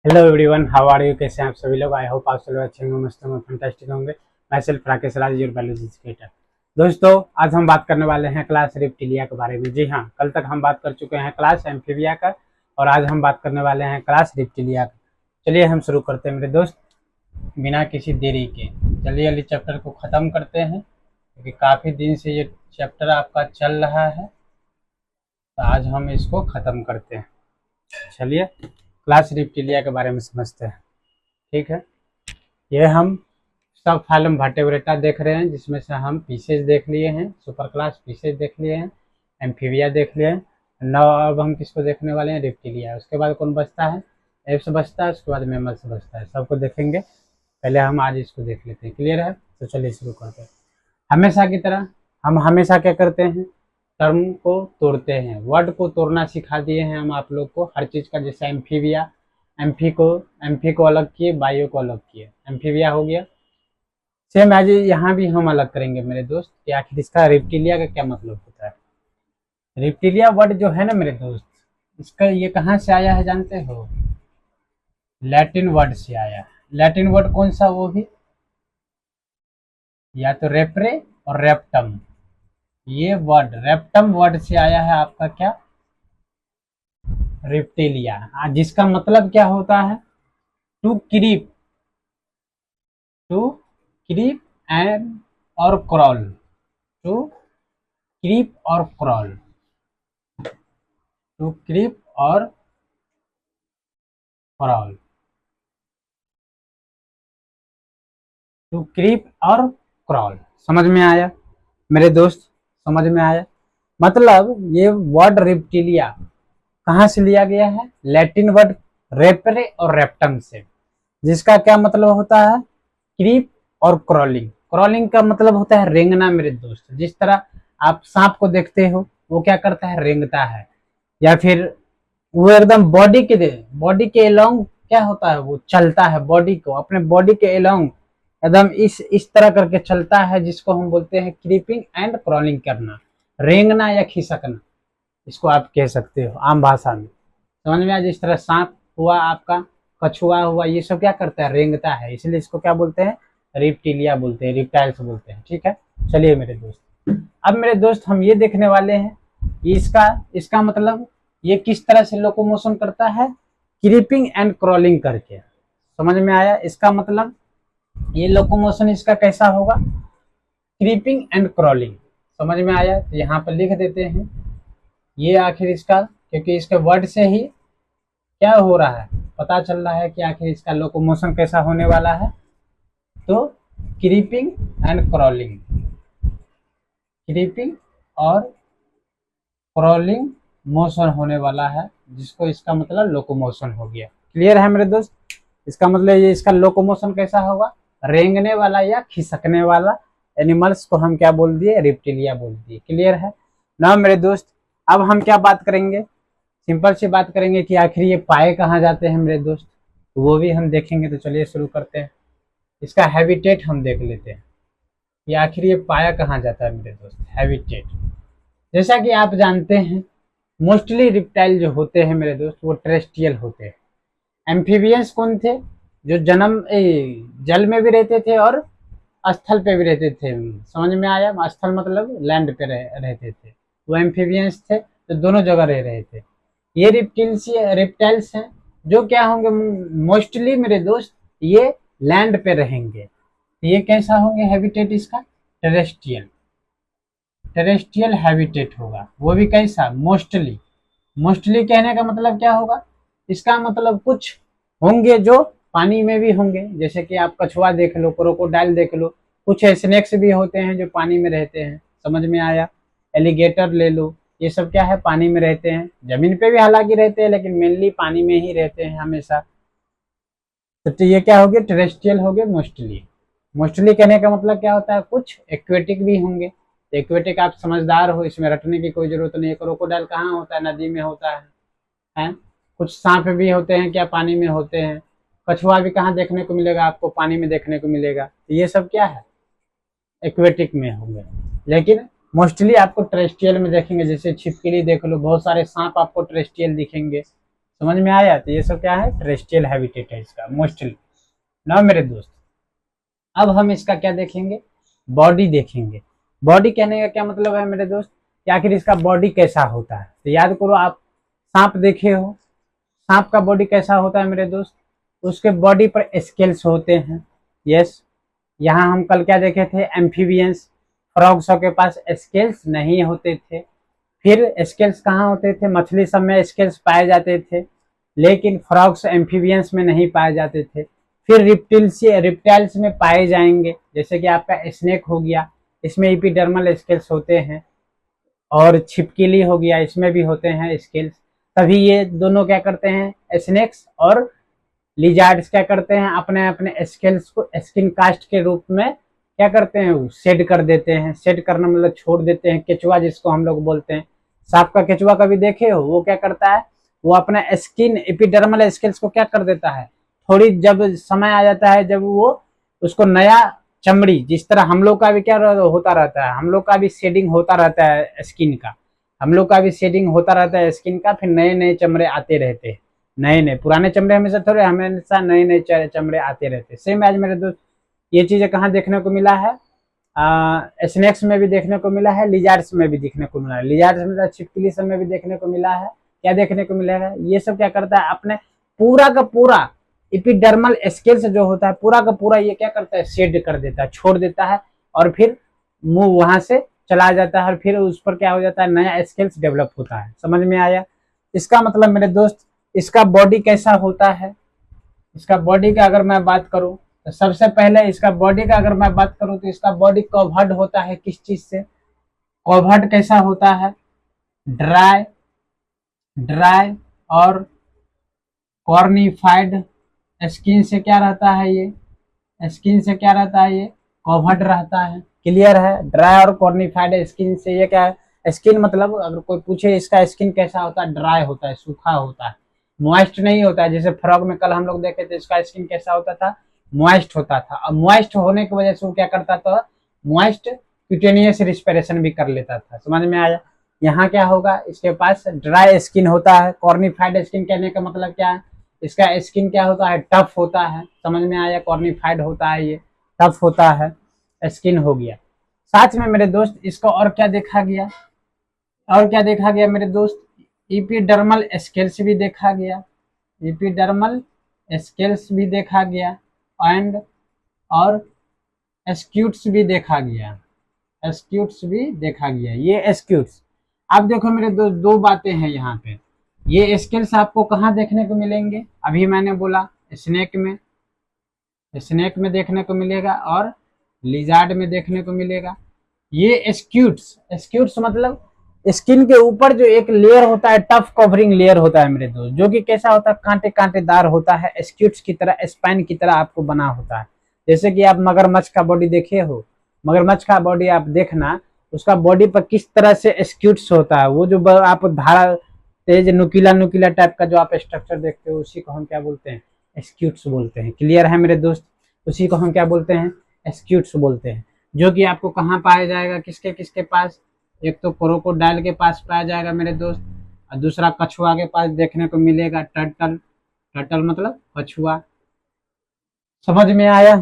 Hello everyone, how are you? कैसे हैं आप सभी लोग? आई होप आप सभी अच्छे होंगे, मस्त होंगे, फैंटास्टिक होंगे। मैं सिर्फ राकेश राज, योर बायोलॉजी एजुकेटर। दोस्तों, आज हम बात करने वाले हैं क्लास रेप्टिलिया के बारे में। जी हाँ, कल तक हम बात कर चुके हैं क्लास एम्फीबिया का और आज हम बात करने वाले हैं क्लास रेप्टिलिया का। चलिए हम शुरू करते हैं मेरे दोस्त, बिना किसी देरी के। चलिए जल्दी चैप्टर को ख़त्म करते हैं क्योंकि काफ़ी दिन से ये चैप्टर आपका चल रहा है, तो आज हम इसको ख़त्म करते हैं। चलिए क्लास रेप्टिलिया के बारे में समझते हैं। ठीक है, ये हम सब फाइलम वर्टेब्रेटा देख रहे हैं, जिसमें से हम पीसेज देख लिए हैं, सुपर क्लास पीसेज देख लिए हैं, एम्फीबिया देख लिए हैं। नौ अब हम किसको देखने वाले हैं? रेप्टिलिया। उसके बाद कौन बचता है? एप्स बचता है, उसके बाद मैमल्स बचता है। सबको देखेंगे, पहले हम आज इसको देख लेते हैं। क्लियर है? तो चलिए शुरू करते हैं। हमेशा की तरह हम हमेशा क्या करते हैं? टर्म को तोड़ते हैं, वर्ड को तोड़ना सिखा दिए हैं हम आप लोग को हर चीज़ का। जैसे एम्फीबिया, एम्फी को अलग किए, बायो को अलग किए, एम्फीबिया हो गया। सेम एज यहाँ भी हम अलग करेंगे मेरे दोस्त कि आखिर इसका रेप्टिलिया का क्या मतलब होता है। रेप्टिलिया वर्ड जो है ना मेरे दोस्त, इसका ये कहाँ से आया है जानते हो? लैटिन वर्ड से आया है। लैटिन वर्ड कौन सा? वो भी या तो रेप्रे और रेप्टम। ये वर्ड रेप्टम वर्ड से आया है आपका क्या? रेप्टिलिया, जिसका मतलब क्या होता है? To creep, to creep and और क्रॉल, टू क्रीप और क्रॉल, टू क्रीप और क्रॉल, टू क्रीप और क्रॉल। समझ में आया मेरे दोस्त? समझ में आया? मतलब ये वर्ड रेप्टिलिया कहाँ से लिया गया है? लैटिन वर्ड रेपरे और रेप्टम से, जिसका क्या मतलब होता है? क्रीप और क्रॉलिंग। क्रॉलिंग का मतलब होता है रेंगना मेरे दोस्त। जिस तरह आप सांप को देखते हो, वो क्या करता है? रेंगता है। या फिर वो एकदम बॉडी के एलोंग क्या होता है? वो चलता है, बॉडी को, अपने बॉडी के एलोंग एकदम इस तरह करके चलता है, जिसको हम बोलते हैं क्रीपिंग एंड क्रॉलिंग करना, रेंगना या खिसकना, इसको आप कह सकते हो आम भाषा में। समझ में आया? जिस तरह सांप हुआ आपका, कछुआ हुआ, ये सब क्या करता है? रेंगता है, इसलिए इसको क्या बोलते हैं? रिप्टिलिया बोलते हैं, रिप्टाइल्स बोलते हैं। ठीक है, चलिए मेरे दोस्त, अब मेरे दोस्त हम ये देखने वाले हैं इसका इसका मतलब ये किस तरह से लोकोमोशन करता है? क्रीपिंग एंड क्रॉलिंग करके। समझ में आया? इसका मतलब ये लोकोमोशन इसका कैसा होगा? Creeping and crawling. समझ में आया? तो यहाँ पर लिख देते हैं ये आखिर इसका, क्योंकि इसके वर्ड से ही क्या हो रहा है, पता चल रहा है कि आखिर इसका लोकोमोशन कैसा होने वाला है। तो क्रीपिंग एंड क्रॉलिंग, क्रीपिंग और क्रॉलिंग मोशन होने वाला है, जिसको इसका मतलब लोकोमोशन हो गया। क्लियर है मेरे दोस्त? इसका मतलब ये इसका लोकोमोशन कैसा होगा? रेंगने वाला या खिसकने वाला एनिमल्स को हम क्या बोल दिए? रेप्टिलिया बोल दिए। क्लियर है ना मेरे दोस्त? अब हम क्या बात करेंगे? सिंपल सी बात करेंगे कि आखिर ये पाए कहाँ जाते हैं मेरे दोस्त, तो वो भी हम देखेंगे। तो चलिए शुरू करते हैं। इसका हैबिटेट हम देख लेते हैं कि आखिर ये पाया कहाँ जाता है मेरे दोस्त। हैबिटेट, जैसा कि आप जानते हैं, मोस्टली रिप्टाइल जो होते हैं मेरे दोस्त, वो टेरेस्ट्रियल होते हैं। एम्फीबियंस कौन थे? जो जल में भी रहते थे और स्थल पे भी रहते थे। समझ में आया? स्थल मतलब लैंड पे रहते थे, वो एम्फीबियंस थे, तो दोनों जगह रह रहे थे। ये रिप्टाइल्स हैं जो क्या होंगे? मोस्टली मेरे दोस्त ये लैंड पे रहेंगे। ये कैसा होंगे हैबिटेट इसका? टेरेस्ट्रियल, टेरेस्ट्रियल हैबिटेट होगा। वो भी कैसा? मोस्टली। मोस्टली कहने का मतलब क्या होगा? इसका मतलब कुछ होंगे जो पानी में भी होंगे, जैसे कि आप कछुआ देख लो, क्रोकोडाइल देख लो। कुछ स्नेक्स भी होते हैं जो पानी में रहते हैं। समझ में आया? एलिगेटर ले लो, ये सब क्या है? पानी में रहते हैं। जमीन पे भी हालांकि रहते हैं, लेकिन मेनली पानी में ही रहते हैं हमेशा। तो ये क्या हो गया? टेरेस्ट्रियल हो गए मोस्टली। मोस्टली कहने का मतलब क्या होता है? कुछ एक्वेटिक भी होंगे। एक्वेटिक आप समझदार हो, इसमें रटने की कोई जरूरत नहीं है। क्रोकोडाइल कहाँ होता है? नदी में होता है? कुछ सांप भी होते हैं क्या? पानी में होते हैं। कछुआ भी कहाँ देखने को मिलेगा आपको? पानी में देखने को मिलेगा। तो ये सब क्या है? एक्वेटिक में होंगे। लेकिन मोस्टली आपको टेरेस्ट्रियल में देखेंगे। जैसे छिपकली देख लो, बहुत सारे सांप आपको टेरेस्ट्रियल दिखेंगे। समझ में आया? तो ये सब क्या है, टेरेस्ट्रियल हैबिटेट है इसका मोस्टली। ना मेरे दोस्त, अब हम इसका क्या देखेंगे, बॉडी देखेंगे। बॉडी कहने का क्या मतलब है मेरे दोस्त, कि आखिर इसका बॉडी कैसा होता है। तो याद करो, आप सांप देखे हो, सांप का बॉडी कैसा होता है मेरे दोस्त, उसके बॉडी पर स्केल्स होते हैं। यस, यहाँ हम कल क्या देखे थे, एम्फीबियंस, फ्रॉग्स के पास स्केल्स नहीं होते थे। फिर स्केल्स कहाँ होते थे, मछली सब में स्केल्स पाए जाते थे, लेकिन फ्रॉग्स एम्फीबियंस में नहीं पाए जाते थे। फिर रिप्टाइल्स में पाए जाएंगे, जैसे कि आपका स्नेक हो गया, इसमें एपिडर्मल स्केल्स होते हैं। और छिपकली हो गया, इसमें भी होते हैं स्केल्स। तभी ये दोनों क्या करते हैं, स्नेक्स और लिजार्ड्स क्या करते हैं, अपने अपने स्केल्स को स्किन कास्ट के रूप में क्या करते हैं, शेड कर देते हैं। शेड करना मतलब छोड़ देते हैं। केचुआ जिसको हम लोग बोलते हैं, सांप का केचुआ कभी देखे हो, वो क्या करता है, वो अपना स्किन एपिडर्मल स्केल्स को क्या कर देता है, थोड़ी जब समय आ जाता है, जब वो उसको नया चमड़ी, जिस तरह हम लोग का भी क्या होता रहता है, हम लोग का भी शेडिंग होता रहता है स्किन का, हम लोग का भी शेडिंग होता रहता है स्किन का। फिर नए नए चमड़े आते रहते हैं, नए नए, पुराने चमड़े हमेशा थोड़े, हमेशा नए नए चमड़े आते रहते हैं। सेम एज मेरे दोस्त, ये चीजें कहाँ देखने को मिला है, स्नेक्स में भी देखने को मिला है, लिजार्ड्स में भी देखने को मिला है। लिजार्ड्स में, छिपकली सब में भी देखने को मिला है। क्या देखने को मिलेगा, ये सब क्या करता है, अपने पूरा का पूरा एपिडर्मल स्केल्स जो होता है पूरा का पूरा, ये क्या करता है, शेड कर देता है, छोड़ देता है, और फिर मुंह वहां से चला जाता है, और फिर उस पर क्या हो जाता है, नया स्केल्स डेवलप होता है। समझ में आया? इसका मतलब मेरे दोस्त, इसका बॉडी कैसा होता है, इसका बॉडी का अगर मैं बात करूं, तो सबसे पहले इसका बॉडी का अगर मैं बात करूं, तो इसका बॉडी कवर्ड होता है किस चीज से, कवर्ड कैसा होता है, ड्राई ड्राई और कॉर्निफाइड स्किन से क्या रहता है, ये स्किन से क्या रहता है, ये कवर्ड रहता है। क्लियर है? ड्राई और कॉर्निफाइड स्किन से, ये क्या है, स्किन मतलब अगर कोई पूछे इसका स्किन कैसा होता है, ड्राई होता है, सूखा होता है, मॉइस्ट नहीं होता है। जैसे फ्रॉग में कल हम लोग देखे थे, इसका स्किन कैसा होता था, मॉइस्ट होता था। अब मॉइस्ट होने की वजह से वो क्या करता था, मॉइस्ट क्यूटेनियस रिस्पिरेशन भी कर लेता था। समझ में आया? यहाँ क्या होगा, इसके पास ड्राई स्किन होता है। कॉर्निफाइड स्किन कहने का मतलब क्या है, इसका स्किन क्या होता है, टफ होता है। समझ में आया? कॉर्निफाइड होता है, ये टफ होता है, स्किन हो गया। साथ में मेरे दोस्त, इसको और क्या देखा गया, और क्या देखा गया मेरे दोस्त, एपिडर्मल स्केल्स भी देखा गया, एपिडर्मल स्केल्स भी देखा गया, एंड और एस्क्यूट्स भी देखा गया, एस्क्यूट्स भी देखा गया। ये एस्क्यूट्स, आप देखो मेरे दोस्त, दो बातें हैं यहाँ पे। ये स्केल्स आपको कहाँ देखने को मिलेंगे, अभी मैंने बोला स्नेक में, स्नेक में देखने को मिलेगा, और लिजार्ड में देखने को मिलेगा। ये स्क्यूट्स, स्क्यूट्स मतलब स्किन के ऊपर जो एक लेयर होता है, टफ कवरिंग लेयर होता है मेरे दोस्त, जो कि कैसा होता है, कांटे कांटेदार होता है, स्क्यूट्स की तरह, स्पाइन की तरह आपको बना होता है। जैसे कि आप मगरमच्छ का बॉडी देखे हो, मगरमच्छ का बॉडी आप देखना, उसका बॉडी पर किस तरह से स्क्यूट्स होता है, वो जो आप धारा तेज नुकीला नुकीला टाइप का जो आप स्ट्रक्चर देखते हो, उसी को हम क्या बोलते हैं, स्क्यूट्स बोलते हैं। क्लियर है मेरे दोस्त? उसी को हम क्या बोलते हैं, स्क्यूट्स बोलते हैं। जो कि आपको कहाँ पाया जाएगा, किसके किसके पास, एक तो क्रोकोडाइल के पास पाया जाएगा मेरे दोस्त, और दूसरा कछुआ के पास देखने को मिलेगा, टर्टल, टर्टल मतलब कछुआ। समझ में आया?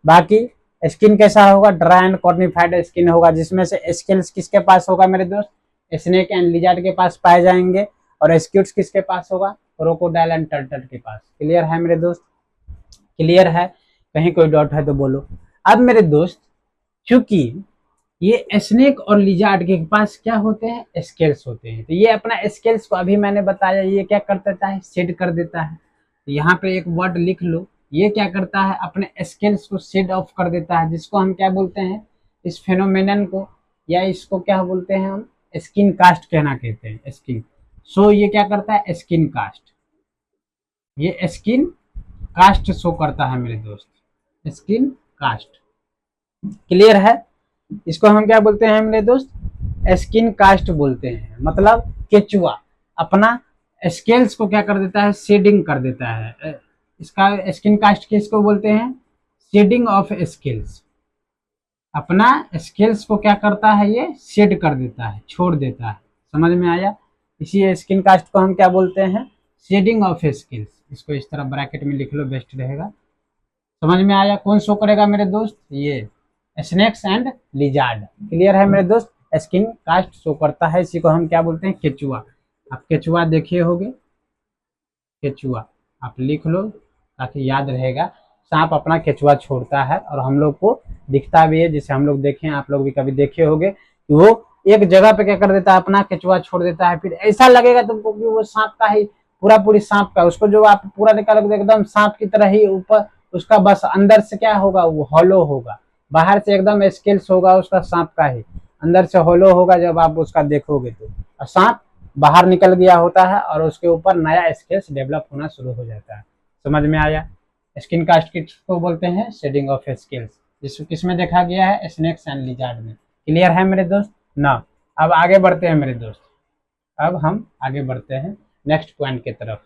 बाकी स्किन कैसा होगा, ड्राई एंड कॉर्निफाइड स्किन होगा, जिसमें से स्केल्स किसके पास होगा मेरे दोस्त, स्नेक एंड लिजार्ड के पास पाए जाएंगे, और स्क्यूट्स किसके पास होगा, क्रोकोडाइल एंड टर्टल के पास। क्लियर है मेरे दोस्त? क्लियर है? कहीं कोई डाउट है तो बोलो। अब मेरे दोस्त, क्योंकि ये स्नेक और लिजार्ड के पास क्या होते हैं, स्केल्स होते हैं, तो ये अपना स्केल्स को, अभी मैंने बताया, ये क्या कर देता है, शेड कर देता है। तो यहाँ पे एक वर्ड लिख लो, ये क्या करता है, अपने स्केल्स को शेड ऑफ कर देता है, जिसको हम क्या बोलते हैं, इस फेनोमेनन को, या इसको क्या बोलते हैं हम, स्किन कास्ट कहना कहते हैं, स्किन। सो ये क्या करता है, स्किन कास्ट, ये स्किन कास्ट शो करता है मेरे दोस्त, स्किन कास्ट। क्लियर है? इसको हम क्या बोलते हैं मेरे दोस्त, स्किन कास्ट बोलते हैं। मतलब केचुआ अपना स्केल्स को क्या कर देता है, शेडिंग कर देता है। इसका स्किन कास्ट किसको बोलते हैं, शेडिंग ऑफ स्केल्स। अपना स्केल्स को क्या करता है, ये शेड कर देता है, छोड़ देता है। समझ में आया? इसी स्किन कास्ट को हम क्या बोलते हैं, शेडिंग ऑफ स्किल्स, इसको इस तरह ब्रैकेट में लिख लो, बेस्ट रहेगा। समझ में आया? कौन शो करेगा मेरे दोस्त? ये स्नेक्स एंड लिजार्ड। क्लियर है मेरे दोस्त? स्किन कास्ट शो करता है, इसी को हम क्या बोलते हैं? केचुआ। आप केचुआ देखे होगे, केचुआ आप लिख लो ताकि याद रहेगा। सांप अपना केचुआ छोड़ता है और हम लोग को दिखता भी है, जिसे हम लोग देखे, आप लोग भी कभी देखे होगे कि वो एक जगह पे क्या कर देता है, अपना केचुआ छोड़ देता है। फिर ऐसा लगेगा तुमको कि वो सांप का ही पूरा पूरी सांप का, उसको जो आप पूरा निकालोगे एकदम सांप की तरह ही ऊपर उसका, बस अंदर से क्या होगा, वो हॉलो होगा। बाहर से एकदम स्केल्स होगा उसका सांप का ही, अंदर से हॉलो होगा जब आप उसका देखोगे तो। और सांप बाहर निकल गया होता है और उसके ऊपर नया स्केल्स डेवलप होना शुरू हो जाता है। समझ में आया? स्किन कास्ट किसको बोलते हैं? शेडिंग ऑफ स्केल्स, जिसको किसमें देखा गया है? स्नेक्स एंड लिजार्ड में। क्लियर है मेरे दोस्त ना? अब आगे बढ़ते हैं मेरे दोस्त, अब हम आगे बढ़ते हैं नेक्स्ट पॉइंट की तरफ।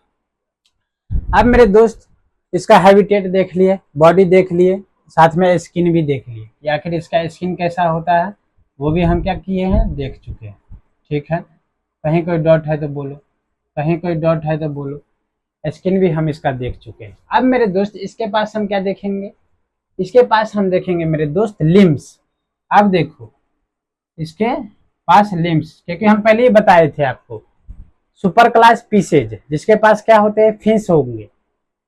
अब मेरे दोस्त इसका हैबिटेट देख लिए, बॉडी देख लिए, साथ में स्किन भी देख लिए कि आखिर इसका स्किन कैसा होता है, वो भी हम क्या किए हैं? देख चुके हैं। ठीक है, कहीं कोई डॉट है तो बोलो, कहीं कोई डॉट है तो बोलो। स्किन भी हम इसका देख चुके हैं। अब मेरे दोस्त इसके पास हम क्या देखेंगे? इसके पास हम देखेंगे मेरे दोस्त लिम्स। अब देखो इसके पास लिम्स, क्योंकि हम पहले ही बताए थे आपको, सुपर क्लास पीसेज जिसके पास क्या होते हैं? फिंस होंगे,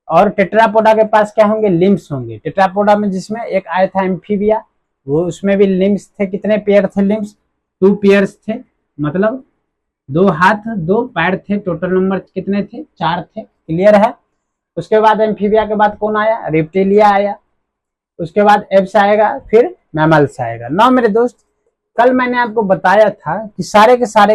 और टेट्रापोडा के पास क्या होंगे? लिम्स होंगे। टेट्रापोडा में जिसमें एक आया था एम्फीबिया, वो उसमें भी लिम्स थे। कितने पेयर थे लिम्स? 2 पेयर्स थे, मतलब 2 हाथ 2 पैर थे। टोटल नंबर कितने थे? 4 थे। क्लियर है? उसके बाद एम्फीबिया के बाद कौन आया? रेप्टिलिया आया। उसके बाद एप्स आएगा, फिर मैमल्स आएगा। ना मेरे दोस्त, कल मैंने आपको बताया था कि सारे के सारे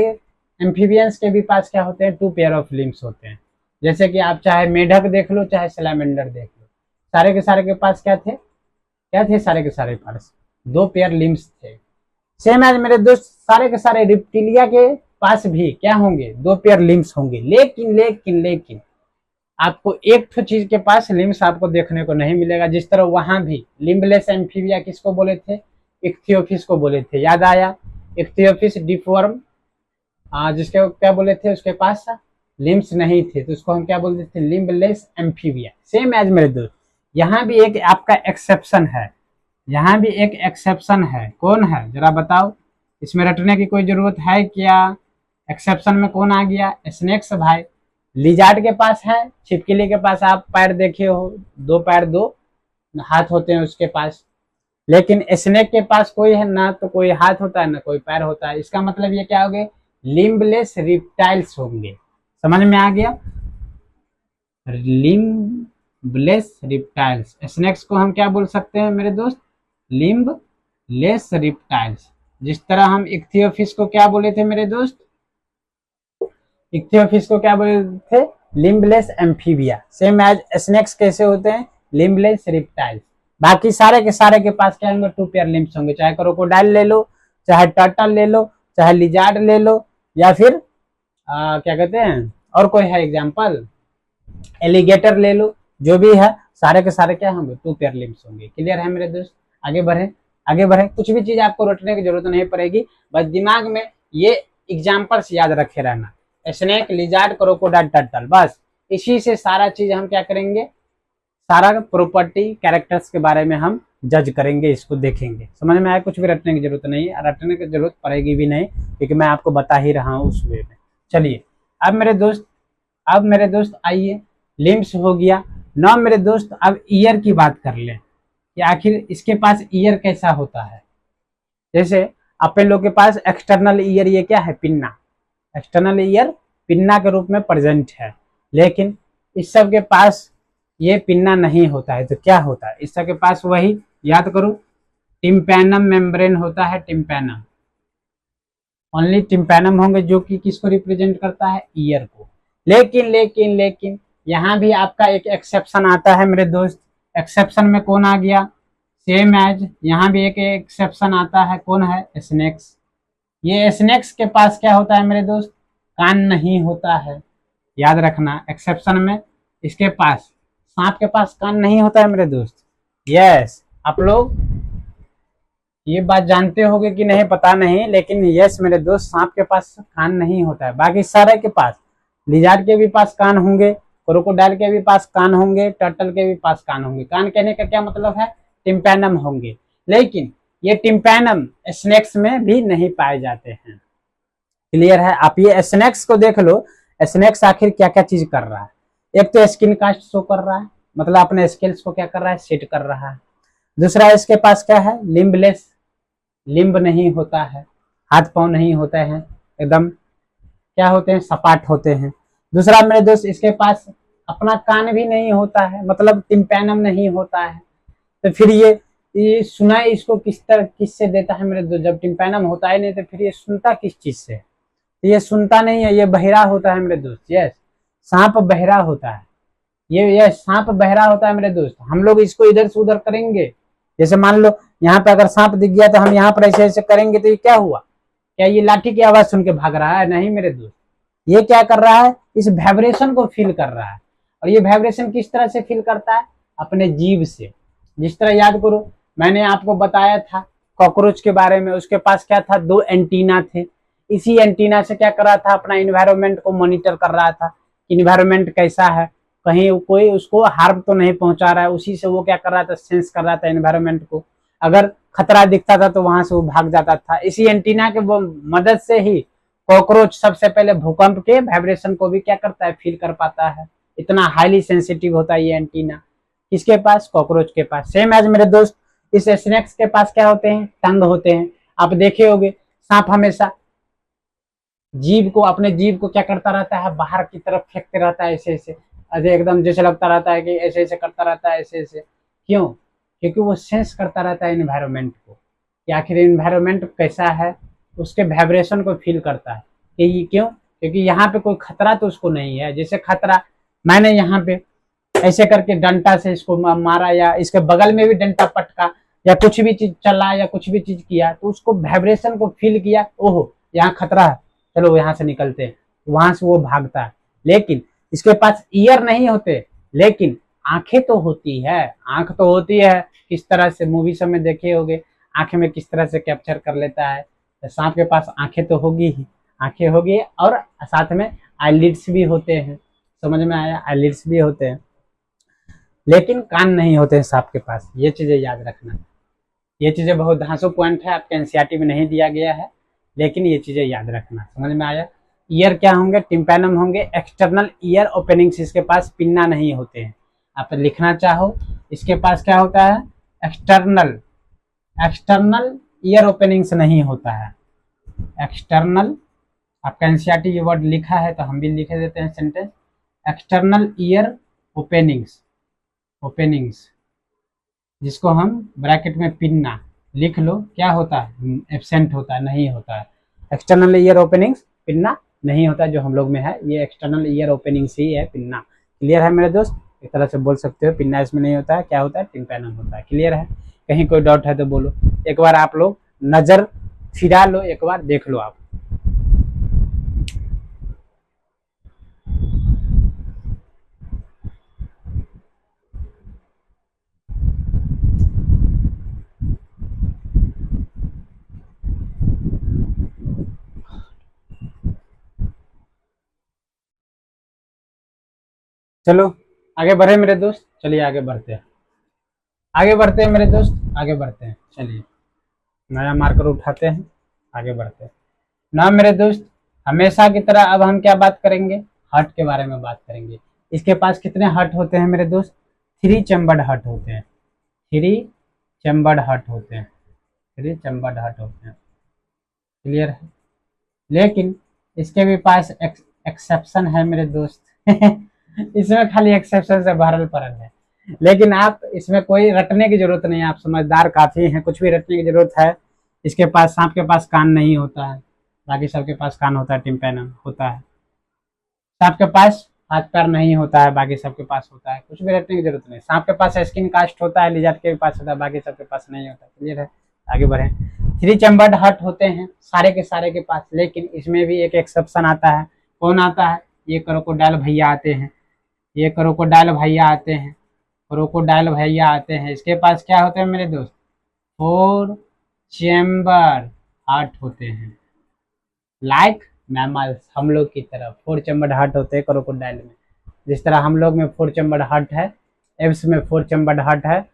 एम्फीबियंस के भी पास क्या होते हैं? 2 पेयर ऑफ लिम्स होते हैं। जैसे कि आप चाहे मेढक देख लो, चाहे सैलामेंडर देख लो, सारे के सारे के पास क्या थे? क्या थे? सारे के सारे पास 2 पेयर लिम्स थे। सेम एज मेरे दोस्त सारे के सारे रिप्टिलिया के पास भी क्या होंगे? 2 पेयर लिम्स होंगे। लेकिन लेकिन लेकिन आपको एक तो चीज के पास लिम्स आपको देखने को नहीं मिलेगा। जिस तरह वहां भी लिम्बलेस एम्फीबिया किसको बोले थे? इक्थियोफिस को बोले थे। याद आया? इक्थियोफिस डिफॉर्म, जिसके क्या बोले थे? उसके पास लिम्स नहीं थे, तो उसको हम क्या बोलते थे? Limbless amphibia. सेम एज मेरे दोस्त यहाँ भी एक आपका एक्सेप्शन है, यहाँ भी एक एक्सेप्शन है। कौन है जरा बताओ? इसमें रटने की कोई जरूरत है क्या? एक्सेप्शन में कौन आ गया? स्नेक्स भाई। लिजार्ड के पास है, छिपकली के पास आप पैर देखे हो, 2 पैर 2 हाथ होते हैं उसके पास। लेकिन स्नेक के पास कोई है ना, तो कोई हाथ होता है ना कोई पैर होता है। इसका मतलब ये क्या हो गए? लिम्बलेस रिप्टाइल्स होंगे। समझ में आ गया? Limbless reptiles. स्नेक्स को हम क्या बोल सकते हैं मेरे दोस्त? Limbless reptiles. जिस तरह हम इक्थियोफिस को क्या बोले थे मेरे दोस्त? इक्थियोफिस को क्या बोले थे? Limbless amphibia. Same as snakes कैसे होते हैं? Limbless reptiles. बाकी सारे के पास क्या होंगे? 2 पेयर लिम्स होंगे। चाहे क्रोकोडाइल ले लो, चाहे टर्टल ले लो, चाहे लिजार्ड ले लो, या फिर क्या कहते हैं, और कोई है एग्जाम्पल, एलिगेटर ले लो, जो भी है सारे के सारे क्या होंगे? 2 पेयर लिम्स होंगे। क्लियर है मेरे दोस्त? आगे बढ़े, आगे बढ़े। कुछ भी चीज आपको रटने की जरूरत नहीं पड़ेगी, बस दिमाग में ये एग्जाम्पल्स याद रखे रहना। स्नेक, लिजार्ड, क्रोकोडाइल, टर्टल, बस इसी से सारा चीज हम क्या करेंगे? सारा प्रॉपर्टी कैरेक्टर्स के बारे में हम जज करेंगे, इसको देखेंगे। समझ में आया? कुछ भी रटने की जरूरत नहीं है, रटने की जरूरत पड़ेगी भी नहीं, क्योंकि मैं आपको बता ही रहा हूँ उस वे में। चलिए अब मेरे दोस्त आइए, लिम्स हो गया ना मेरे दोस्त। अब ईयर की बात कर लें कि आखिर इसके पास ईयर कैसा होता है। जैसे अपन लोग के पास एक्सटर्नल ईयर, ये क्या है? पिन्ना। एक्सटर्नल ईयर पिन्ना के रूप में प्रेजेंट है, लेकिन इस सब के पास ये पिन्ना नहीं होता है। तो क्या होता है? इस सब के पास वही, याद करो, टिम्पैनम मेम्ब्रेन होता है। टिम्पैनम, ओनली टिम्पैनम होंगे, जो कि किसको रिप्रेजेंट करता है? ईयर को। लेकिन लेकिन लेकिन यहाँ भी आपका एक एक्सेप्शन आता है मेरे दोस्त। एक्सेप्शन में कौन आ गया? सेम एज यहाँ भी एक एक्सेप्शन आता है। कौन है? स्नेक्स। ये स्नेक्स के पास क्या होता है मेरे दोस्त? कान नहीं होता है। याद रखना, एक्सेप्शन में इसके पास, सांप के पास कान नहीं होता है मेरे दोस्त। यस, आप लोग ये बात जानते होगे कि नहीं पता नहीं, लेकिन यस मेरे दोस्त, सांप के पास कान नहीं होता है। बाकी सारे के पास लिजार्ड के भी पास कान होंगे, क्रोकोडाइल के भी पास कान होंगे, टर्टल के भी पास कान होंगे। कान कहने का क्या मतलब है, टिम्पैनम होंगे। लेकिन ये टिम्पैनम स्नेक्स में भी नहीं पाए जाते हैं। क्लियर है। आप ये स्नेक्स को देख लो, स्नेक्स आखिर क्या क्या चीज कर रहा है। एक तो स्किन कास्ट शो कर रहा है, मतलब अपने स्केल्स को क्या कर रहा है, सेट कर रहा है। दूसरा इसके पास क्या है, लिम्बलेस, लिम्ब नहीं होता है, हाथ पांव नहीं होते हैं, एकदम क्या होते हैं, सपाट होते हैं। दूसरा मेरे दोस्त, इसके पास अपना कान भी नहीं होता है, मतलब टिम्पैनम नहीं होता है। तो फिर ये सुनाई इसको किससे देता है मेरे दोस्त, जब टिम्पैनम होता ही नहीं तो फिर ये सुनता किस चीज से। तो ये सुनता नहीं है, ये बहिरा होता है मेरे दोस्त। यस, सांप बहिरा होता है। ये सांप बहरा होता है मेरे दोस्त। हम लोग इसको इधर से उधर करेंगे, जैसे मान लो यहाँ पे अगर सांप दिख गया तो हम यहाँ पर ऐसे ऐसे करेंगे तो ये क्या हुआ, क्या ये लाठी की आवाज सुन के भाग रहा है? नहीं मेरे दोस्त, ये क्या कर रहा है, इस वाइब्रेशन को फील कर रहा है। और ये वाइब्रेशन किस तरह से फील करता है, अपने जीभ से। जिस तरह याद करो, मैंने आपको बताया था कॉकरोच के बारे में, उसके पास क्या था, 2 एंटीना थे। इसी एंटीना से क्या कर रहा था, अपना इन्वायरमेंट को मॉनिटर कर रहा था, इन्वायरमेंट कैसा है, कहीं कोई उसको हार्म तो नहीं पहुंचा रहा है। उसी से वो क्या कर रहा था, सेंस कर रहा था एनवायरमेंट को। अगर खतरा दिखता था तो वहां से वो भाग जाता था। इसी एंटीना के मदद से ही कॉकरोच सबसे पहले भूकंप के वाइब्रेशन को भी क्या करता है, फील कर पाता है। इतना हाईली सेंसिटिव होता है ये एंटीना। किसके पास, कॉकरोच के पास। सेम एज मेरे दोस्त, इस स्नेक्स के पास क्या होते हैं, टंग होते हैं। आप देखे होंगे सांप हमेशा जीभ को, अपने जीभ को क्या करता रहता है, बाहर की तरफ फेंकते रहता है, ऐसे ऐसे एकदम जैसे लगता रहता है कि ऐसे ऐसे करता रहता है, ऐसे ऐसे। क्यों? क्योंकि वो सेंस करता रहता है इन्वायरमेंट को, कि आखिर इन्वायरमेंट कैसा है, उसके वाइब्रेशन को फील करता है। कि क्यों? क्योंकि यहाँ पे कोई खतरा तो उसको नहीं है। जैसे खतरा, मैंने यहाँ पे ऐसे करके डंडा से इसको मारा, या इसके बगल में भी डंडा पटका, या कुछ भी चीज चला, या कुछ भी चीज किया, तो उसको वाइब्रेशन को फील किया, ओहो यहाँ खतरा है, चलो यहाँ से निकलते हैं, वहां से वो भागता है। लेकिन इसके पास ईयर नहीं होते, लेकिन आंखें तो होती है। आंख तो होती है, किस तरह से मूवी सब में देखे होंगे, आंखें में किस तरह से कैप्चर कर लेता है। तो सांप के पास आंखें तो होगी ही, आंखें होगी, और साथ में आईलिड्स भी होते हैं। समझ में आया, आईलिड्स भी होते हैं, लेकिन कान नहीं होते हैं सांप के पास। ये चीजें याद रखना। ये चीजें बहुत धांसू पॉइंट है, आपके एनसीईआरटी में नहीं दिया गया है, लेकिन ये चीजें याद रखना। समझ में आया। ईयर क्या होंगे, टिम्पैनम होंगे, एक्सटर्नल ईयर ओपनिंग्स, इसके पास पिन्ना नहीं होते हैं। आप लिखना चाहो, इसके पास क्या होता है, एक्सटर्नल, एक्सटर्नल ईयर ओपनिंग्स नहीं होता है। एक्सटर्नल, आपका एनसीईआरटी ये वर्ड लिखा है तो हम भी लिखे देते हैं sentence, external ear openings, openings, जिसको हम ब्रैकेट में पिन्ना लिख लो, क्या होता है, एब्सेंट होता है, नहीं होता है। एक्सटर्नल ईयर ओपनिंग्स पिन्ना नहीं होता, जो हम लोग में है ये एक्सटर्नल ईयर ओपनिंग्स ही है, पिन्ना। क्लियर है मेरे दोस्त। एक तरह से बोल सकते हो, पिन्ना इसमें नहीं होता है, क्या होता है, टिम्पैनम होता है। क्लियर है। कहीं कोई डाउट है तो बोलो, एक बार आप लोग नजर फिरा लो, एक बार देख लो आप। चलो आगे बढ़े मेरे दोस्त, चलिए आगे बढ़ते हैं, आगे बढ़ते हैं मेरे दोस्त, आगे बढ़ते हैं। चलिए नया मार्कर उठाते हैं, आगे बढ़ते हैं ना मेरे दोस्त। हमेशा की तरह अब हम क्या बात करेंगे, हर्ट के बारे में बात करेंगे। इसके पास कितने हर्ट होते हैं मेरे दोस्त, 3 चैम्बर्ड हर्ट होते हैं, 3 चैम्बर्ड हर्ट होते हैं, 3 चैम्बर्ड हर्ट होते हैं। क्लियर है। लेकिन इसके भी पास एक्सेप्शन है मेरे दोस्त इसमें खाली एक्सेप्शन से भरल पड़ल है, लेकिन आप इसमें कोई रटने की जरूरत नहीं है, आप समझदार काफी हैं, कुछ भी रटने की जरूरत है। इसके पास, सांप के पास कान नहीं होता है, बाकी सबके पास कान होता है, टिम्पैनम होता है। सांप के पास हाथ पैर नहीं होता है, बाकी सबके पास होता है, कुछ भी रटने की जरूरत नहीं। सांप के पास स्किन कास्ट होता है, लिजर्ड के पास होता है, बाकी सबके पास नहीं होता। क्लियर है। आगे बढ़े। 3 चैम्बर्ड हर्ट होते हैं सारे के पास, लेकिन इसमें भी एक एक्सेप्शन आता है। कौन आता है, ये क्रोकोडाइल भैया आते हैं, ये क्रोकोडाइल भैया आते हैं, क्रोकोडाइल भैया आते हैं। इसके पास क्या होते हैं मेरे दोस्त, 4 चैम्बर हार्ट होते हैं, लाइक मैमल्स, हम लोग की तरह 4 चैम्बर्ड हार्ट होते हैं क्रोकोडाइल में। जिस तरह हम लोग में 4 चैम्बर्ड हार्ट है, एप्स में 4 चैम्बर्ड हार्ट है,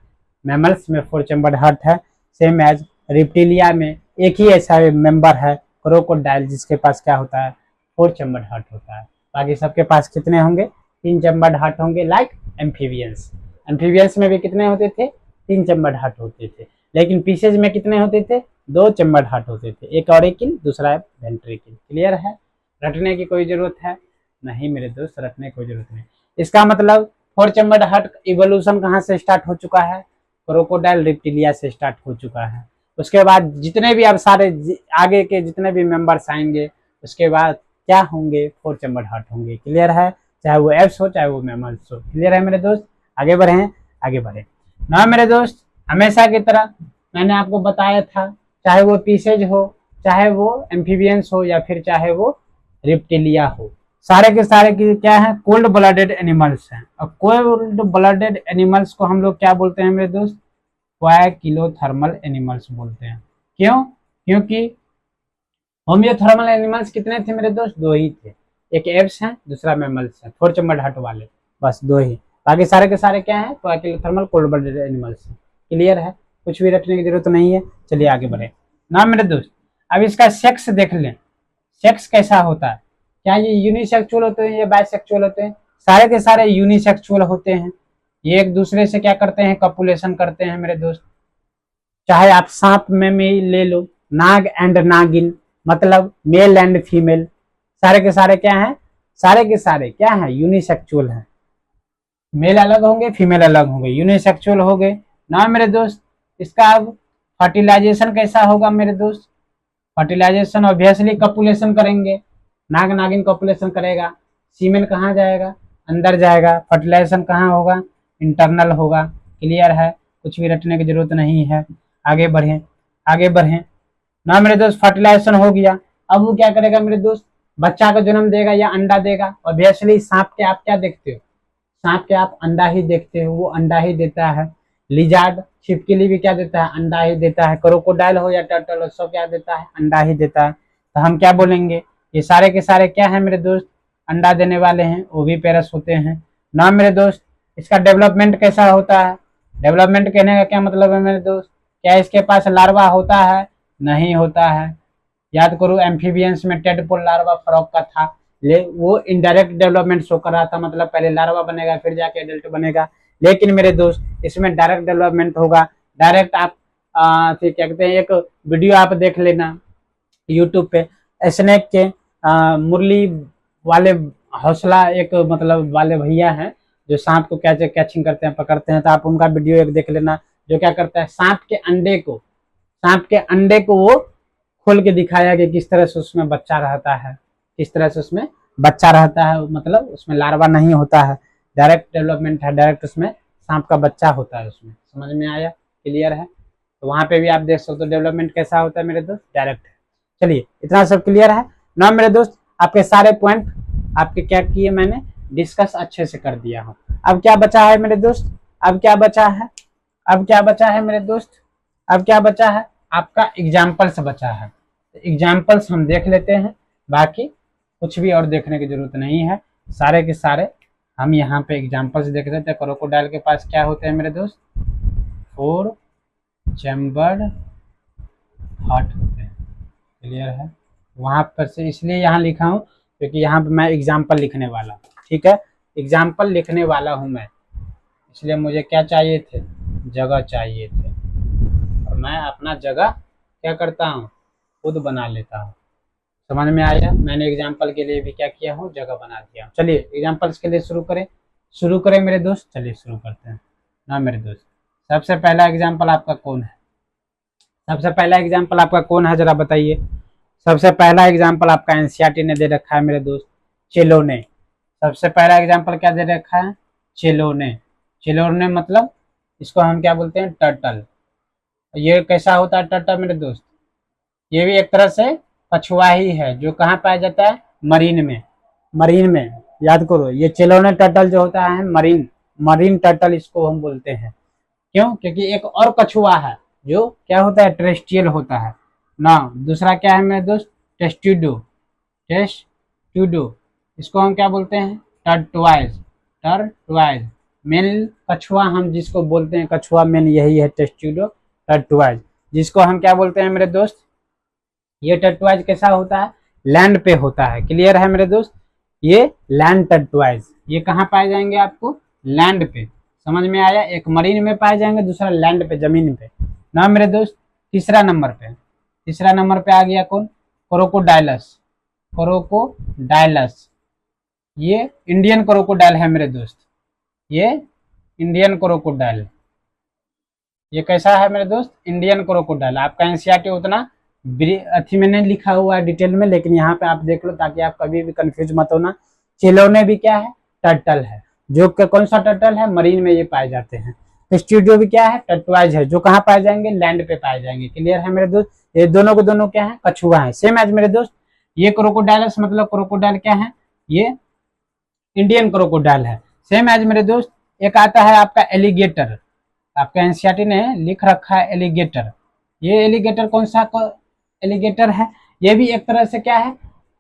मैमल्स में 4 चैम्बर्ड हार्ट है, सेम एज रिप्टिलिया में एक ही ऐसा मेंबर है क्रोकोडाइल जिसके पास क्या होता है, 4 चैम्बर्ड हार्ट होता है। बाकी सबके पास कितने होंगे, 3 चैम्बर्ड हार्ट होंगे, लाइक एम्फीबियंस। एम्फीबियंस में भी कितने होते थे, 3 चैम्बर्ड हार्ट होते थे। लेकिन पीसेज में कितने होते थे, 2 चैम्बर्ड हार्ट होते थे, एक ऑरिकिल दूसरा वेंट्रिकल। क्लियर है, रटने की कोई जरूरत है नहीं मेरे दोस्त, रटने की कोई जरूरत नहीं। इसका मतलब 4 चैम्बर्ड हार्ट इवोल्यूशन कहाँ से स्टार्ट हो चुका है, क्रोकोडाइल रिप्टिलिया से स्टार्ट हो चुका है। उसके बाद जितने भी अब सारे आगे के जितने भी मेंबर्स आएंगे उसके बाद क्या होंगे, 4 चैम्बर्ड हार्ट होंगे। क्लियर है, चाहे वो एप्स हो चाहे वो मैमल्स हो। क्लियर है मेरे दोस्त, आगे बढ़े आगे बढ़े ना मेरे दोस्त। हमेशा की तरह मैंने आपको बताया था, चाहे वो पीसेज हो, चाहे वो एम्फीबियंस हो, या फिर चाहे वो रिप्टिलिया हो, सारे के सारे की क्या है, कोल्ड ब्लडेड एनिमल्स हैं। और कोल्ड ब्लडेड एनिमल्स को हम लोग क्या बोलते हैं मेरे दोस्त, क्वाकिलोथर्मल एनिमल्स बोलते हैं। क्यों, क्योंकि होमियोथर्मल एनिमल्स कितने थे मेरे दोस्त, 2 ही थे, एक एप्स है दूसरा मैमल्स है, 4 चैम्बर्ड हार्ट वाले, बस 2 ही। बाकी सारे के सारे क्या है, क्वाकिलोथर्मल कोल्ड ब्लडेड एनिमल्स हैं। क्लियर है, कुछ भी रखने की जरूरत नहीं है। चलिए आगे बढ़े ना मेरे दोस्त। अब इसका सेक्स देख लें, सेक्स कैसा होता है, क्या ये यूनिसेक्सुअल होते हैं या बाइसेक्सुअल होते हैं, सारे के सारे यूनिसेक्सुअल होते हैं। ये एक दूसरे से क्या करते हैं, कपुलेशन करते हैं मेरे दोस्त। चाहे आप सांप में ले लो, नाग एंड नागिन, मतलब मेल एंड फीमेल, सारे के सारे क्या हैं, सारे के सारे क्या हैं, यूनिसेक्सुअल हैं। मेल अलग होंगे फीमेल अलग होंगे, यूनिसेक्सुअल हो गए ना मेरे दोस्त। इसका अब फर्टिलाइजेशन कैसा होगा मेरे दोस्त, फर्टिलाइजेशन ऑब्वियसली कपुलेशन करेंगे, नाग नागिन कपुलेशन करेगा, सीमेन कहाँ जाएगा, अंदर जाएगा, फर्टिलाइजेशन कहाँ होगा, इंटरनल होगा। क्लियर है, कुछ भी रटने की जरूरत नहीं है। आगे बढ़े आगे बढ़े ना मेरे दोस्त, फर्टिलाइजेशन हो गया, अब वो क्या करेगा मेरे दोस्त, बच्चा का जन्म देगा या अंडा देगा। ऑब्वियसली सांप के आप क्या देखते हो, सांप के आप अंडा ही देखते हो, वो अंडा ही देता है। लिजार्ड छिपकली भी क्या देता है, अंडा ही देता है। क्रोकोडाइल हो या टर्टल हो, सब क्या देता है, अंडा ही देता है। तो हम क्या बोलेंगे, ये सारे के सारे क्या है मेरे दोस्त, अंडा देने वाले हैं, वो भी पेरस होते हैं ना मेरे दोस्त। इसका डेवलपमेंट कैसा होता है, डेवलपमेंट कहने का क्या मतलब है मेरे दोस्त, क्या इसके पास लार्वा होता है, नहीं होता है। याद करो एम्फीबियंस में टेडपोल लार्वा फ्रॉग का था, ले वो इनडायरेक्ट डेवलपमेंट शो कर रहा था, मतलब पहले लार्वा बनेगा फिर जाके एडल्ट बनेगा। लेकिन मेरे दोस्त इसमें डायरेक्ट डेवलपमेंट होगा, डायरेक्ट आप फिर क्या कहते हैं, एक वीडियो आप देख लेना यूट्यूब पे, स्नेक के मुरली वाले हौसला एक मतलब वाले भैया हैं जो सांप को कैसे कैचिंग करते हैं, पकड़ते हैं, तो आप उनका वीडियो एक देख लेना। जो क्या करता है, सांप के अंडे को वो खोल के दिखाया कि किस तरह से उसमें बच्चा रहता है, किस तरह से उसमें बच्चा रहता है, मतलब उसमें लार्वा नहीं होता है, डायरेक्ट डेवलपमेंट है, डायरेक्ट उसमें सांप का बच्चा होता है उसमें। समझ में आया, क्लियर है। तो वहां पे भी आप देख सकते हो डेवलपमेंट कैसा होता है मेरे दोस्त, डायरेक्ट है। चलिए इतना सब क्लियर है ना मेरे दोस्त। आपके सारे पॉइंट आपके क्या किए मैंने डिस्कस अच्छे से कर दिया हूँ। अब क्या बचा है मेरे दोस्त, अब क्या बचा है, अब क्या बचा है मेरे दोस्त, अब क्या बचा है, आपका एग्जाम्पल्स बचा है। एग्जाम्पल्स हम देख लेते हैं, बाकी कुछ भी और देखने की जरूरत नहीं है, सारे के सारे हम यहाँ पे एग्जाम्पल्स देख लेते हैं। क्रोकोडाइल के पास क्या होते हैं मेरे दोस्त, 4 चैम्बर्ड हार्ट होते हैं। क्लियर है, वहां पर से इसलिए यहाँ लिखा हूँ क्योंकि यहाँ पे मैं एग्जाम्पल लिखने वाला हूँ, ठीक है, एग्जाम्पल लिखने वाला हूँ मैं, इसलिए मुझे क्या चाहिए थे, जगह चाहिए थे, और मैं अपना जगह क्या करता हूँ, खुद बना लेता हूँ। समझ में आया, मैंने एग्जाम्पल के लिए भी क्या किया हूँ, जगह बना दिया हूँ। चलिए एग्जाम्पल्स के लिए शुरू करें मेरे दोस्त, चलिए शुरू करते हैं ना मेरे दोस्त। सबसे पहला एग्जाम्पल आपका कौन है, सबसे पहला एग्जाम्पल आपका कौन है जरा बताइए। सबसे पहला एग्जाम्पल आपका एनसीईआरटी ने दे रखा है मेरे दोस्त, चेलोने। सबसे पहला एग्जाम्पल क्या दे रखा है, चेलोने। चेलोने मतलब इसको हम क्या बोलते हैं, टर्टल। ये कैसा होता है टर्टल मेरे दोस्त, ये भी एक तरह से कछुआ ही है जो कहाँ पाया जाता है, मरीन में, मरीन में। याद करो ये चेलोने टर्टल जो होता है मरीन टर्टल इसको हम बोलते हैं। क्यों, क्योंकि एक और कछुआ है जो क्या होता है, टेरेस्ट्रियल होता है ना। दूसरा क्या है मेरे दोस्त, टेस्टिडो। टेस्टुडो, इसको हम क्या बोलते हैं, टर्टवाइज, टर्टवाइज। मेल कछुआ हम जिसको बोलते हैं, कछुआ मेन यही है टेस्टुडो टर्टवाइज, जिसको हम क्या बोलते हैं मेरे दोस्त, ये टर्टवाइज कैसा होता है, लैंड पे होता है। क्लियर है मेरे दोस्त, ये लैंड टर्टवाइज, ये कहाँ पाए जाएंगे आपको, लैंड पे। समझ में आया, एक मरीन में पाए जाएंगे, दूसरा लैंड पे, जमीन पे ना मेरे दोस्त। तीसरा नंबर पे आ गया कौन, क्रोकोडाइलस, क्रोकोडाइलस, ये इंडियन क्रोकोडाइल है मेरे दोस्त, ये इंडियन क्रोकोडाइल, ये कैसा है मेरे दोस्त, इंडियन क्रोकोडाइल। आपका एनसीईआरटी उतना अथी में नहीं लिखा हुआ है डिटेल में, लेकिन यहाँ पे आप देख लो ताकि आप कभी भी कंफ्यूज मत होना। चिलोने भी क्या है, टर्टल है, जो कौन सा टर्टल है, मरीन में ये पाए जाते हैं। टेस्टुडो भी क्या है, टर्टवाइज है, जो कहाँ पाए जाएंगे, लैंड पे पाए जाएंगे। क्लियर है मेरे दोस्त, ये दोनों को दोनों क्या है, कछुआ है, सेम एज मेरे दोस्त। ये क्रोकोडाइलस मतलब क्रोकोडाइल क्या है, ये इंडियन क्रोकोडाइल है, सेम एज मेरे दोस्त। एक आता है आपका एलिगेटर, आपका एनसीईआरटी ने लिख रखा है एलिगेटर, ये एलिगेटर कौन सा एलिगेटर है, ये भी एक तरह से क्या है,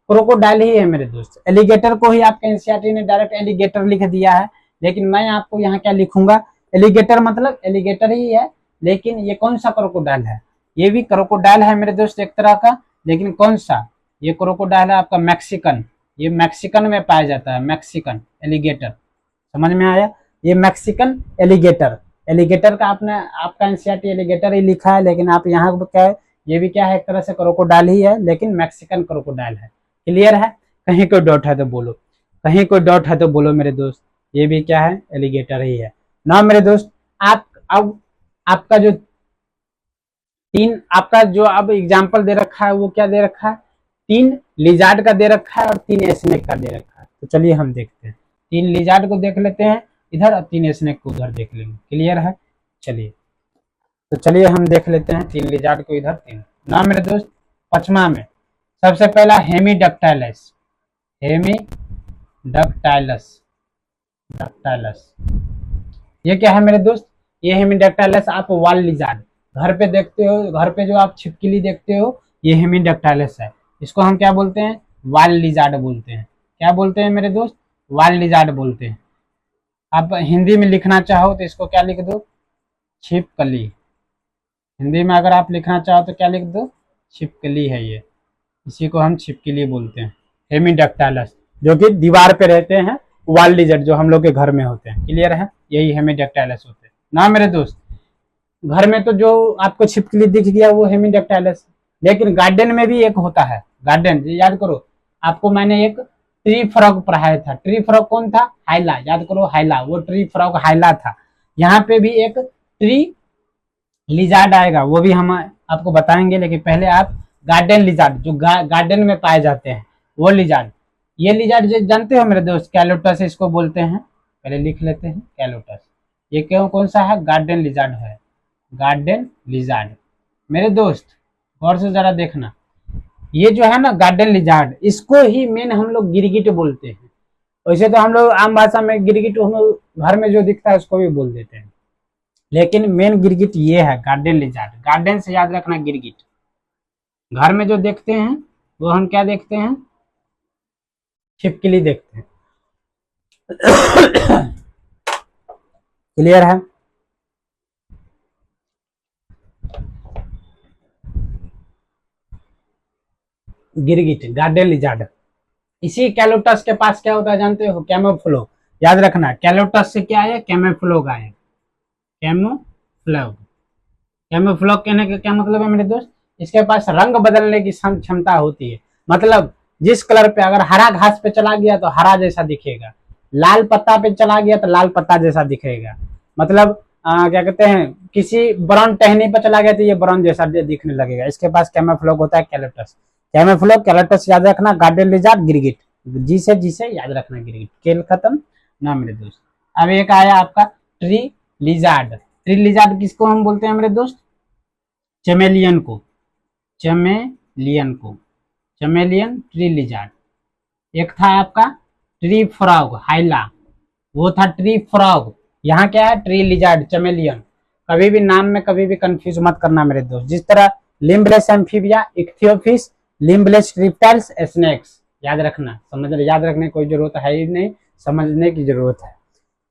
क्रोकोडाइल ही है मेरे दोस्त। एलिगेटर को ही आपका एनसीईआरटी ने डायरेक्ट एलिगेटर लिख दिया है, लेकिन मैं आपको यहाँ क्या लिखूंगा, एलिगेटर मतलब एलिगेटर ही है, लेकिन ये कौन सा क्रोकोडाइल है, ये भी क्रोकोडाइल है मेरे दोस्त एक तरह का, लेकिन कौन सा, ये क्रोकोडाइल है आपका मैक्सिकन, ये मैक्सिकन में पाया जाता है, मैक्सिकन एलिगेटर। समझ में आया, ये मैक्सिकन एलिगेटर, एलिगेटर का आपका एनसीईआरटी एलिगेटर ही लिखा है, लेकिन आप यहाँ क्या है, ये भी क्या है, एक तरह से क्रोकोडाइल ही है, लेकिन मैक्सिकन क्रोकोडाइल है। क्लियर है, कहीं कोई डाउट है तो बोलो, कहीं कोई डाउट है तो बोलो मेरे दोस्त, ये भी क्या है, एलिगेटर ही है ना मेरे दोस्त। आप अब आपका जो आपका जो अब एग्जाम्पल दे रखा है वो क्या दे रखा है, 3 लिजार्ड का दे रखा है और 3 स्नेक का दे रखा है। तो चलिए हम देखते हैं, 3 लिजार्ड को देख लेते हैं इधर और 3 स्नेक को उधर देख लेंगे। क्लियर है, चलिए तो चलिए हम देख लेते हैं 3 लिजार्ड को इधर, 3 ना मेरे दोस्त। पचमा में सबसे पहला हेमीडक्टाइलस, हेमीडक्टाइलस, डक्टाइलस, ये क्या है मेरे दोस्त, ये हेमीडक्टाइलस आप वाल लिजार्ड घर पे देखते हो, घर पे जो आप छिपकली देखते हो, ये हेमीडक्टाइलस है, इसको हम क्या बोलते हैं, वाल लिजार्ड बोलते हैं। क्या बोलते हैं मेरे दोस्त, वाल लिजार्ड बोलते हैं। आप हिंदी में लिखना चाहो तो इसको क्या लिख दो, छिपकली, हिंदी में अगर आप लिखना चाहो तो क्या लिख दो, छिपकली है ये, इसी को हम छिपकली बोलते हैं, हेमीडक्टाइलस, जो कि दीवार पे रहते हैं, वाल लिजर्ड जो हम लोग के घर में होते हैं। क्लियर है, यही हेमीडक्टाइलस होते हैं ना मेरे दोस्त। घर में तो जो आपको छिपकली दिख गया वो हेमीडक्टाइलस, लेकिन गार्डन में भी एक होता है, गार्डन याद करो, आपको मैंने एक ट्री फ्रॉग पढ़ाया था, ट्री फ्रॉग कौन था, हाइला, याद करो हाइला, वो ट्री फ्रॉग हाइला था। यहाँ पे भी एक ट्री लिजार्ड आएगा, वो भी हम आपको बताएंगे, लेकिन पहले आप गार्डन लिजार्ड जो गार्डन में पाए जाते हैं वो लिजार्ड, ये लिजार्ड जानते हो मेरे दोस्त, कैलोटस इसको बोलते हैं, पहले लिख लेते हैं कैलोटस। ये क्यों कौन सा है, गार्डन लिजार्ड है, गार्डन लिजार्ड मेरे दोस्त। गौर से जरा देखना, ये जो है ना गार्डन लिजार्ड, इसको ही मेन हम लोग गिरगिट बोलते हैं। वैसे तो हम लोग आम भाषा में गिरगिट हम लोग घर में जो दिखता है उसको भी बोल देते हैं, लेकिन मेन गिरगिट ये है गार्डन लिजार्ड। गार्डन से याद रखना गिरगिट, घर में जो देखते हैं वो हम क्या देखते हैं, छिपकली देखते हैं। क्लियर है, गिरगिट, गार्डन लिजार्ड। इसी कैलोटस के पास क्या होता है जानते हो, कैमोफ्लोग, याद रखना, कैलोटस से क्या आया, कैमोफ्लोग आया, कैमोफ्लोग। कैमोफ्लोग कहने का क्या मतलब है मेरे दोस्त, इसके पास रंग बदलने की क्षमता होती है, मतलब जिस कलर पे अगर हरा घास पे चला गया तो हरा जैसा दिखेगा, लाल पत्ता पे चला गया तो लाल पत्ता जैसा दिखेगा, मतलब क्या कहते हैं, किसी ब्राउन टहनी पे चला गया तो ये ब्राउन जैसा दिखने लगेगा। इसके पास कैमोफ्लोग होता है, कैलोटस, कैमोफ्लोग, कैलोटस याद रखना, गार्डन लिजार्ड, गिरगिट, जी से याद रखना गिरगिट, खेल खत्म ना मेरे दोस्त। अब एक आया आपका ट्री लिजार्ड, ट्री लिजार्ड किसको हम बोलते हैं मेरे दोस्त, चमेलियन को, चमेलियन को, चमेलियन ट्री लिजार्ड। एक था आपका ट्री फ्रॉग हाइला, वो था ट्री फ्रॉग, यहाँ क्या है, ट्री लिजार्ड, चमेलियन। कभी भी नाम में कभी भी कंफ्यूज मत करना मेरे दोस्त, जिस तरह limbless amphibia, ichthyophis, limbless reptiles, snakes, याद रखना, समझ, याद रखने की कोई जरूरत है ही नहीं, समझने की जरूरत है।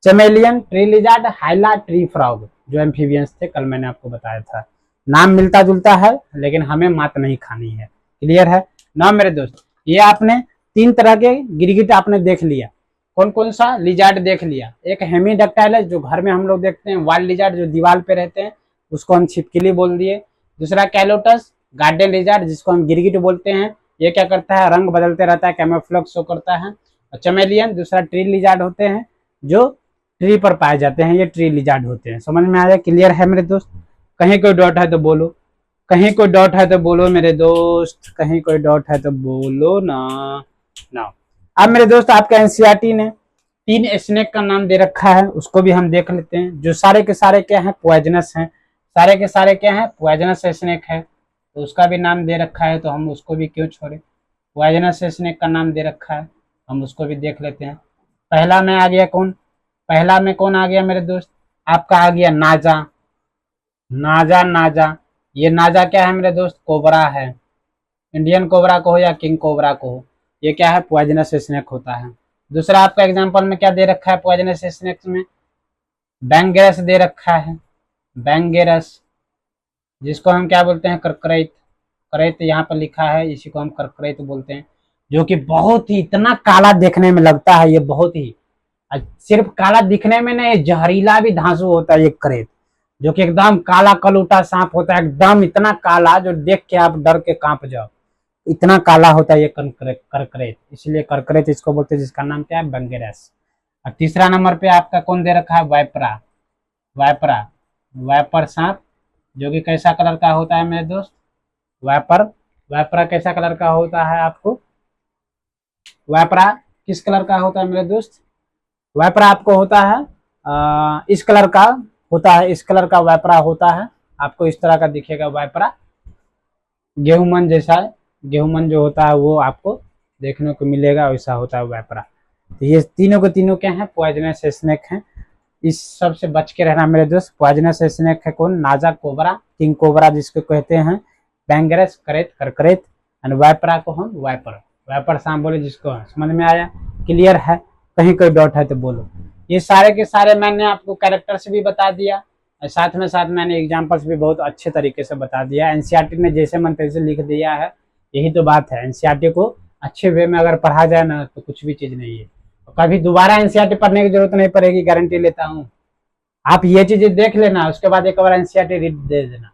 चमेलियन, ट्री लिजार्ड, हाइला, ट्री फ्रॉग, जो एम्फीबियंस थे, कल मैंने आपको बताया था। नाम मिलता जुलता है लेकिन हमें मात नहीं खानी है। क्लियर है ना मेरे दोस्त? ये आपने 3 तरह के गिरगिट आपने देख लिया। कौन कौन सा? लिजार्ड देख लिया, एक हेमीडक्टाइल है जो घर में हम लोग देखते हैं, वाल लिजार्ड जो दीवार पे रहते हैं उसको हम छिपकली बोल दिए। दूसरा कैलोटस गार्डन लिजार्ड जिसको हम गिरगिट बोलते हैं, ये क्या करता है, रंग बदलते रहता है, कैमोफ्लेक्स शो करता है। और चमेलियन दूसरा ट्री लिजार्ड होते हैं जो ट्री पर पाए जाते हैं, ये ट्री लिजार्ड होते हैं। समझ में आया? क्लियर है मेरे दोस्त? कहीं कोई डाउट है तो बोलो, कहीं कोई डाउट है तो बोलो मेरे दोस्त, कहीं कोई डाउट है तो बोलो ना। ना अब मेरे दोस्त आपका एनसीईआरटी ने 3 स्नेक का नाम दे रखा है, उसको भी हम देख लेते हैं, जो सारे के सारे क्या है, पॉइजनस हैं। सारे के सारे क्या है, पॉइजनस स्नेक है, तो उसका भी नाम दे रखा है, तो हम उसको भी क्यों छोड़े। पॉइजनस स्नेक का नाम दे रखा है, हम उसको भी देख लेते हैं। पहला में आ गया कौन? पहला में कौन आ गया मेरे दोस्त? आपका आ गया नाजा। नाजा, नाजा, ये नाजा क्या है मेरे दोस्त? कोबरा है। इंडियन कोबरा को हो या किंग कोबरा को हो, ये क्या है, पॉइजनस स्नेक होता है। दूसरा आपका एग्जांपल में क्या दे रखा है पॉइजनस स्नेक्स में? बैंगेरस दे रखा है, बैंगेरस, जिसको हम क्या बोलते हैं, करकरैत। करैत यहाँ पर लिखा है, इसी को हम करकरैत बोलते हैं, जो कि बहुत ही इतना काला देखने में लगता है, ये बहुत ही, सिर्फ काला दिखने में नहीं, जहरीला भी धांसू होता है ये करेत, जो कि एकदम काला कलूटा सांप होता है, एकदम इतना काला जो देख के आप डर के कांप जाओ, इतना काला होता है ये करकरेत, इसलिए करकरेत इसको बोलते हैं, जिसका नाम क्या है, बंगेरस। और तीसरा नंबर पे आपका कौन दे रखा है, वाइपरा। वाइपरा, वाइपर सांप, जो कि कैसा कलर का होता है मेरे दोस्त, वाइपर। वाइपरा कैसा कलर का होता है आपको? वाइपरा किस कलर का होता है मेरे दोस्त? वाइपरा आपको होता है इस कलर का होता है, इस कलर का वाइपरा होता है, आपको इस तरह का दिखेगा वाइपरा, गेहूंमन जैसा है, गेहूंमन जो होता है वो आपको देखने को मिलेगा, वैसा होता है वाइपरा। तो ये तीनों के तीनों क्या है, पॉइजनस स्नेक हैं, इस सब से बच के रहना मेरे दोस्त। पॉइजनस स्नेक है कौन? नाजा कोबरा, किंग कोबरा जिसको कहते हैं, बैंगरस, करेत, करकरेत, एंड वाइपरा को हम वाइपर, वाइपर सांप बोले जिसको। समझ में आया? क्लियर है? कहीं कोई डाउट है तो बोलो। ये सारे के सारे मैंने आपको कैरेक्टर्स भी बता दिया, साथ में साथ मैंने एग्जांपल्स भी बहुत अच्छे तरीके से बता दिया। एनसीईआरटी ने जैसे मन तैसे लिख दिया है, यही तो बात है। एनसीईआरटी को अच्छे वे में अगर पढ़ा जाए ना तो कुछ भी चीज नहीं है, कभी दोबारा एनसीईआरटी पढ़ने की जरूरत नहीं पड़ेगी, गारंटी लेता हूँ। आप ये चीजें देख लेना, उसके बाद एक बार एनसीईआरटी रीड दे देना,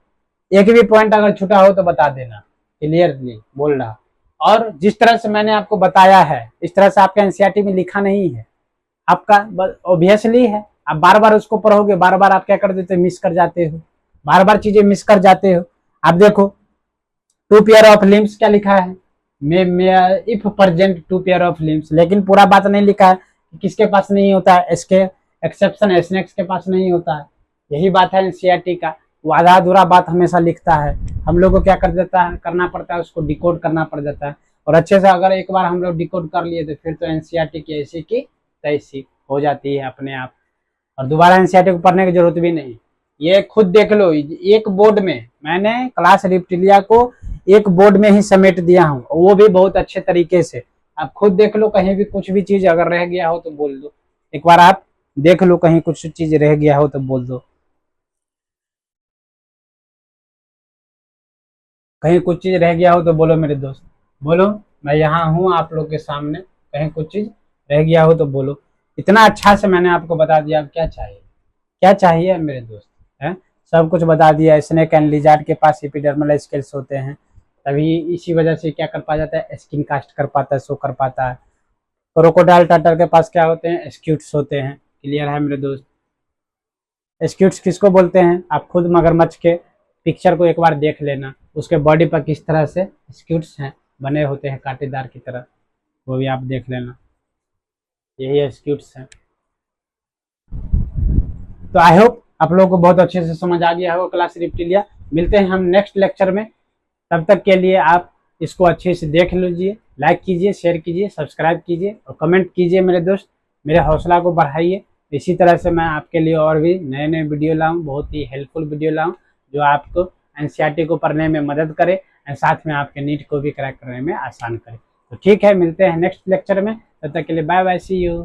एक भी पॉइंट अगर छूटा हो तो बता देना, क्लियरली बोल रहा। और जिस तरह से मैंने आपको बताया है इस तरह से आपका एनसीईआरटी में लिखा नहीं है, आपका ऑब्वियसली है, आप बार बार उसको पढ़ोगे, बार बार आप क्या कर देते, मिस कर जाते हो, बार बार चीजें मिस कर जाते हो। आप देखो, 2 पेयर ऑफ लिम्स क्या लिखा है, if present 2 pair of limbs, लेकिन पूरा बात नहीं लिखा है कि किसके पास नहीं होता है, इसके एक्सेप्शन स्नेक्स के पास नहीं होता है। यही बात है एनसीईआरटी का, वो आधा अधूरा बात हमेशा लिखता है, हम लोग को क्या कर देता है, करना पड़ता है, उसको डिकोड करना पड़ जाता है। और अच्छे से अगर एक बार हम लोग डिकोड कर लिए तो फिर तो एनसीईआरटी की ऐसी की तैसी हो जाती है अपने आप, और दोबारा एनसीईआरटी को पढ़ने की जरूरत भी नहीं। ये खुद देख लो, एक बोर्ड में मैंने क्लास रिप्टिलिया को एक बोर्ड में ही समेट दिया हूँ, वो भी बहुत अच्छे तरीके से। आप खुद देख लो, कहीं भी कुछ भी चीज अगर रह गया हो तो बोल दो, एक बार आप देख लो, कहीं कुछ चीज रह गया हो तो बोल दो, कहीं कुछ चीज रह गया हो तो बोलो मेरे दोस्त, बोलो, मैं यहाँ हूँ आप लोग के सामने, कहीं कुछ चीज रह गया हो तो बोलो। इतना अच्छा से मैंने आपको बता दिया, अब क्या चाहिए, क्या चाहिए मेरे दोस्त, है सब कुछ बता दिया। स्नेक एंड लिजार्ड के पास एपिडर्मल स्केल्स होते हैं, तभी इसी वजह से क्या कर पा जाता है, स्किन कास्ट कर पाता है, शो कर पाता है। क्रोकोडाइल टर्टल के पास क्या होते हैं, स्क्यूट्स होते हैं। क्लियर है मेरे दोस्त? स्क्यूट्स किसको बोलते हैं, आप खुद मगरमच्छ के पिक्चर को एक बार देख लेना, उसके बॉडी पर किस तरह से स्क्यूट्स हैं बने होते हैं कांटेदार की तरह, वो भी आप देख लेना, यही स्क्यूट्स हैं। तो आई होप आप लोगों को बहुत अच्छे से समझ आ गया होगा क्लास रिप्टिलिया। मिलते हैं हम नेक्स्ट लेक्चर में, तब तक के लिए आप इसको अच्छे से देख लीजिए, लाइक कीजिए, शेयर कीजिए, सब्सक्राइब कीजिए और कमेंट कीजिए मेरे दोस्त, मेरे हौसला को बढ़ाइए। इसी तरह से मैं आपके लिए और भी नए नए वीडियो लाऊं, बहुत ही हेल्पफुल वीडियो लाऊं, जो आपको एनसीईआरटी को पढ़ने में मदद करे और साथ में आपके नीट को भी क्रैक करने में आसान करे। तो ठीक है, मिलते हैं नेक्स्ट लेक्चर में, तब तक के लिए बाय बाय, सी यू।